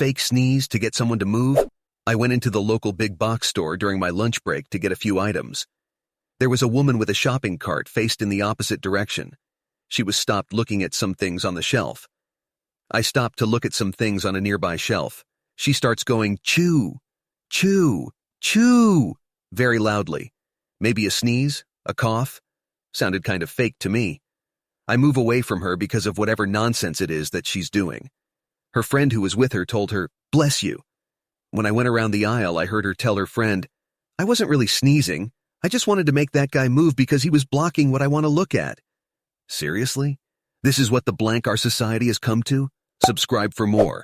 fake sneeze to get someone to move? I went into the local big box store during my lunch break to get a few items. There was a woman with a shopping cart faced in the opposite direction. She was stopped looking at some things on the shelf. I stopped to look at some things on a nearby shelf. She starts going, chew, chew, chew, very loudly. Maybe a sneeze, a cough. Sounded kind of fake to me. I move away from her because of whatever nonsense it is that she's doing. Her friend who was with her told her, bless you. When I went around the aisle, I heard her tell her friend, I wasn't really sneezing. I just wanted to make that guy move because he was blocking what I want to look at. Seriously? This is what the blank our society has come to? Subscribe for more.